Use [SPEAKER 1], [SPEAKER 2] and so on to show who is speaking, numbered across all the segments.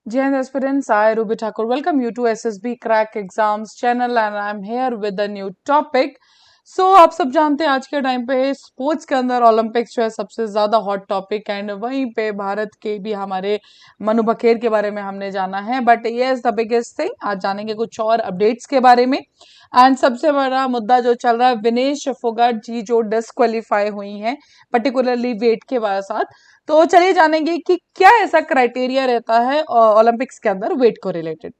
[SPEAKER 1] Jain aspirants, I Ruby Thakur welcome you to SSB Crack Exams channel and I'm here with a new topic. आप सब जानते हैं आज के time पे स्पोर्ट्स के अंदर ओलंपिक्स जो है सबसे ज्यादा हॉट टॉपिक एंड वहीं पे भारत के भी हमारे मनु बखेर के बारे में हमने जाना है बट ये द बिगेस्ट थिंग आज जानेंगे कुछ और अपडेट्स के बारे में एंड सबसे बड़ा मुद्दा जो चल रहा है विनेश फोगाट जी जो डिस्क्वालीफाई हुई हैं पर्टिकुलरली वेट के साथ। तो चलिए जानेंगे कि क्या ऐसा क्राइटेरिया रहता है ओलंपिक्स के अंदर वेट को related.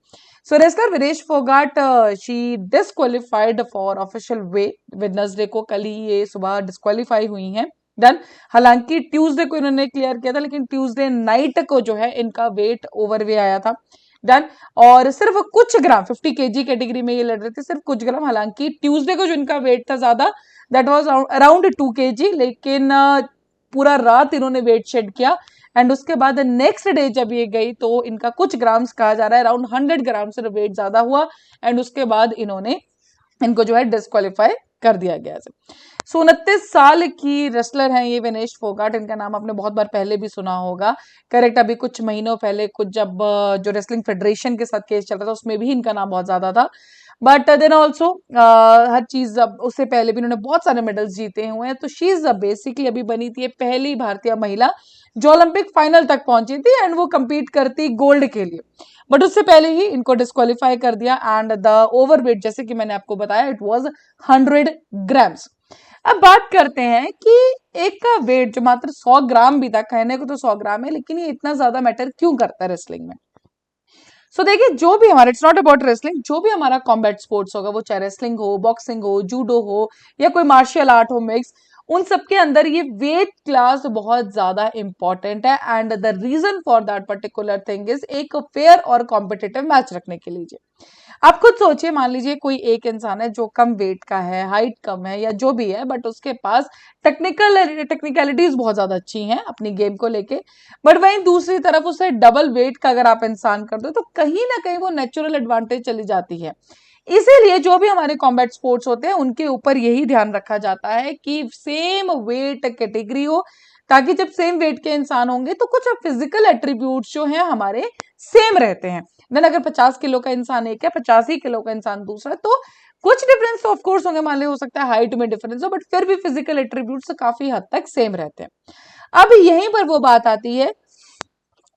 [SPEAKER 1] So wrestler Vinesh Phogat she disqualified for official weight Wednesday को, कल ही ये सुबह डिस्क्वालीफाई हुई हैं। डन। हालांकि ट्यूसडे को इन्होंने क्लियर किया था लेकिन ट्यूसडे नाइट को जो है इनका वेट ओवर वे आया था। डन। और सिर्फ कुछ ग्राम 50 केजी कैटेगरी में ये लड़ रहे थे, सिर्फ कुछ ग्राम। हालांकि ट्यूसडे को जो इनका वेट था ज्यादा, दैट वाज अराउंड 2 केजी, लेकिन पूरा रात इन्होंने वेट शेड किया एंड उसके बाद नेक्स्ट डे जब ये गई तो इनका कुछ ग्राम्स कहा जा रहा है अराउंड 100 ग्राम से वेट ज्यादा हुआ एंड उसके बाद इनको जो है डिस्क्वालीफाई कर दिया गया। 29 साल की रेसलर हैं ये विनेश फोगाट। इनका नाम आपने बहुत बार पहले भी सुना होगा। करेक्ट, अभी कुछ महीनों पहले कुछ जब जो रेसलिंग फेडरेशन के साथ केस चल रहा था उसमें भी इनका नाम बहुत ज्यादा था। बट देन ऑल्सो हर चीज उससे पहले भी इन्होंने बहुत सारे मेडल्स जीते हुए हैं। तो शी इज बेसिकली अभी बनी थी पहली भारतीय महिला जो ओलंपिक फाइनल तक पहुंची थी एंड वो कंपीट करती गोल्ड के लिए। बट उससे पहले ही इनको डिस्क्वालीफाई कर दिया एंड द ओवरवेट जैसे कि मैंने आपको बताया इट वाज 100 ग्राम्स। अब बात करते हैं कि एक का वेट जो मात्र 100 ग्राम भी था, कहने को तो 100 ग्राम है लेकिन ये इतना ज्यादा मैटर क्यों करता है रेसलिंग में। देखिए जो भी हमारा, इट्स नॉट अबाउट रेसलिंग, जो भी हमारा कॉम्बैट स्पोर्ट्स होगा वो चाहे रेसलिंग हो, बॉक्सिंग हो, जूडो हो या कोई मार्शियल आर्ट हो मिक्स, उन सबके अंदर ये वेट क्लास बहुत ज्यादा इंपॉर्टेंट है and the reason for that particular thing is एक फेयर और कॉम्पिटिटिव मैच रखने के लिए। आप खुद सोचिए, मान लीजिए कोई एक इंसान है जो कम वेट का है, हाइट कम है या जो भी है, बट उसके पास टेक्निकलिटीज बहुत ज्यादा अच्छी हैं अपनी गेम को लेके, बट वहीं दूसरी तरफ उसे डबल वेट का अगर आप इंसान कर दो तो कहीं ना कहीं वो नेचुरल एडवांटेज चली जाती है। इसीलिए जो भी हमारे कॉम्बैट स्पोर्ट्स होते हैं उनके ऊपर यही ध्यान रखा जाता है कि सेम वेट कैटेगरी हो, ताकि जब सेम वेट के इंसान होंगे तो कुछ फिजिकल एट्रीब्यूट्स जो हैं हमारे सेम रहते हैं। देन अगर 50 किलो का इंसान एक है, 85 किलो का इंसान दूसरा, तो कुछ डिफरेंस तो ऑफकोर्स होंगे, मान ली हो सकता है हाइट में डिफरेंस हो, बट फिर भी फिजिकल एट्रीब्यूट्स काफी हद तक सेम रहते हैं। अब यहीं पर वो बात आती है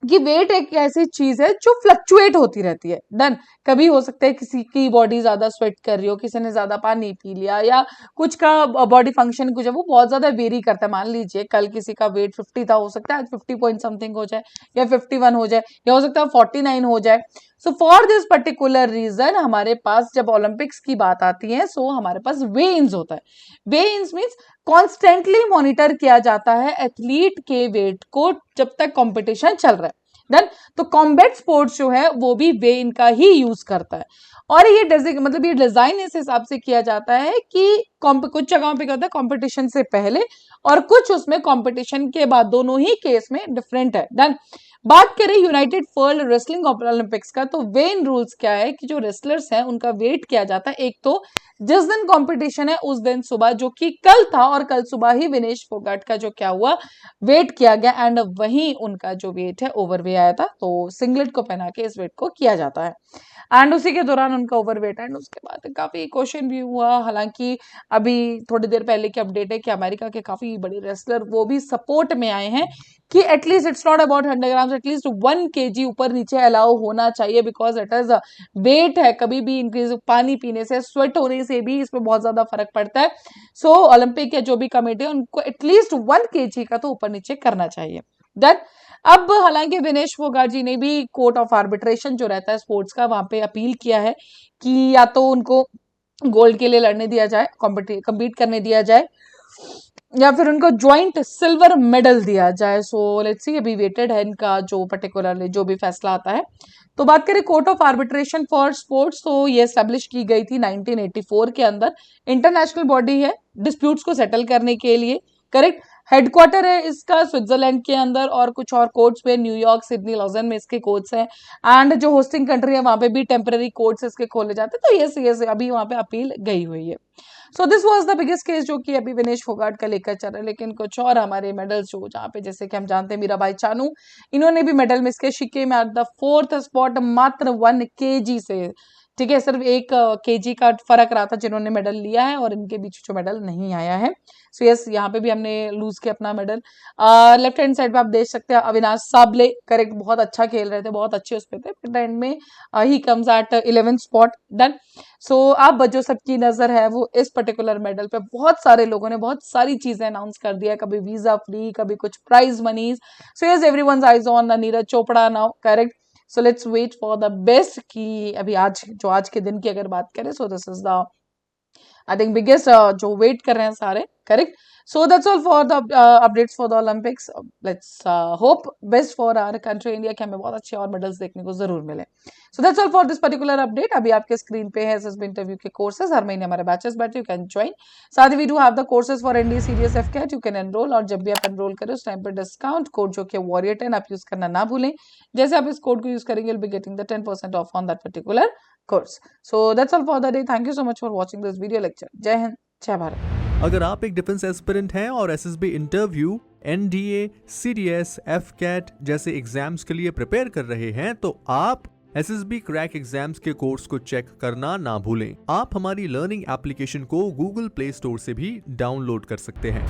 [SPEAKER 1] कि वेट एक ऐसी चीज है जो फ्लक्चुएट होती रहती है। डन। कभी हो सकता है किसी की बॉडी ज्यादा स्वेट कर रही हो, किसी ने ज्यादा पानी पी लिया या कुछ का बॉडी फंक्शन कुछ है वो बहुत ज्यादा वेरी करता है। मान लीजिए कल किसी का वेट 50 था, हो सकता है आज 50 पॉइंट समथिंग हो जाए या 51 हो जाए या हो सकता है 49 हो जाए। So for this particular reason हमारे पास जब ओलंपिक्स की बात आती है सो हमारे पास वे इन्स होता है। वे इन्स मीन्स कॉन्स्टेंटली मॉनिटर किया जाता है एथलीट के वेट को जब तक कंपटीशन चल रहा है। डन। तो कॉम्बैट स्पोर्ट्स जो है वो भी वे इनका ही यूज करता है और ये मतलब ये डिजाइन इस हिसाब से किया जाता है कि कुछ जगहों पे क्या होता है कंपटीशन से पहले और कुछ उसमें कंपटीशन के बाद, दोनों ही केस में डिफरेंट है। डन। बात करें यूनाइटेड वर्ल्ड रेसलिंग ओलंपिक्स का, तो वेन रूल्स क्या है कि जो रेसलर्स हैं उनका वेट किया जाता है। एक तो जिस दिन कंपटीशन है उस दिन सुबह, जो कि कल था, और कल सुबह ही विनेश फोगाट का जो क्या हुआ वेट किया गया एंड वहीं उनका जो वेट है ओवर वे आया था। तो सिंगलेट को पहना के इस वेट को किया जाता है एंड उसी के दौरान उनका ओवर वेट एंड उसके बाद काफी क्वेश्चन भी हुआ। हालांकि अभी थोड़ी देर पहले की अपडेट है कि अमेरिका के काफी बड़े रेसलर वो भी सपोर्ट में आए हैं कि at least it's not about 100 gram, at least 1 KG ऊपर नीचे अलाउ होना चाहिए बिकॉज इट इज वेट है। कभी भी इंक्रीज पानी पीने से, स्वेट होने से भी इसमें बहुत ज्यादा फर्क पड़ता है। सो ओलंपिक या जो भी कमेटी है उनको एटलीस्ट 1 केजी का तो ऊपर नीचे करना चाहिए। डन। अब हालांकि विनेश फोगाट जी ने भी कोर्ट ऑफ आर्बिट्रेशन जो रहता है स्पोर्ट्स का, वहां पे अपील किया है कि या तो उनको गोल्ड के लिए लड़ने दिया जाए, कम्पीट करने दिया जाए, या फिर उनको ज्वाइंट सिल्वर मेडल दिया जाए। सो लेट्स सी, अभी वेटेड है इनका जो पर्टिकुलरली जो भी फैसला आता है। तो बात करें court of arbitration for sports, तो ये एस्टेब्लिश की गई थी 1984 के अंदर। इंटरनेशनल बॉडी है डिस्प्यूट्स को सेटल करने के लिए। करेक्ट। हेडक्वार्टर है इसका स्विट्जरलैंड के अंदर, और कुछ और कोर्ट्स पे न्यूयॉर्क, सिडनी, लॉजन में इसके कोर्ट्स हैं। एंड जो होस्टिंग कंट्री है वहां पे भी टेम्पररी कोर्ट्स इसके खोले जाते हैं। तो यस अभी वहां पे अपील गई हुई है। So this was the biggest case जो कि अभी विनेश फोगाट का लेकर चल रहा है। लेकिन कुछ और हमारे मेडल्स जो जहाँ पे जैसे कि हम जानते हैं मीराबाई चानू, इन्होंने भी मेडल मिस किया। शिके में एट द 4th स्पॉट, मात्र 1 kg से, ठीक है, सिर्फ 1 kg का फर्क रहा था जिन्होंने मेडल लिया है और इनके बीच जो मेडल नहीं आया है। सो यस यहाँ पे भी हमने लूज किया अपना मेडल। लेफ्ट हैंड साइड पे आप देख सकते हैं अविनाश साबले, करेक्ट, बहुत अच्छा खेल रहे थे, बहुत अच्छे उस पे थे, बट एंड में ही comes at 11th spot, done. So अब जो सबकी नजर है वो इस पर्टिकुलर मेडल पे। बहुत सारे लोगों ने बहुत सारी चीजें अनाउंस कर दिया, कभी वीजा फ्री, कभी कुछ prize monies. So yes everyone's eyes on Neeraj Chopra now, correct. So let's wait for the best कि अभी आज के दिन की अगर बात करें, so this is the I think biggest जो वेट कर रहे हैं सारे, correct. So that's all for the updates for the Olympics. Let's hope best for our country India कि हमें बहुत अच्छे और मेडल्स देखने को जरूर मिले। So that's all for this particular update. अभी आपके स्क्रीन पे है एसएसबी इंटरव्यू के कोर्सेज, हर महीने हमारे बैचेस बैठे, यू कैन ज्वाइन। साथ ही we do have the courses for NDA CDS AFCAT, you can enrol. और जब भी आप एनरोल करें उस टाइम पर डिस्काउंट कोड जो कि वॉरियर 10 आप यूज करना ना भूलें। जैसे आप इस कोड को यूज करेंगे, you'll be getting the 10% off on that particular course. So that's all for the day. Thank you so much for watching this video lecture. जय हिंद, जय भारत।
[SPEAKER 2] अगर आप एक डिफेंस एस्पिरेंट हैं और एसएसबी इंटरव्यू, एनडीए, सीडीएस, एफकेट जैसे exams के लिए प्रिपेयर कर रहे हैं, तो आप एसएसबी क्रैक एग्जाम्स के कोर्स को चेक करना ना भूलें। आप हमारी लर्निंग एप्लीकेशन को गूगल प्ले स्टोर से भी डाउनलोड कर सकते हैं।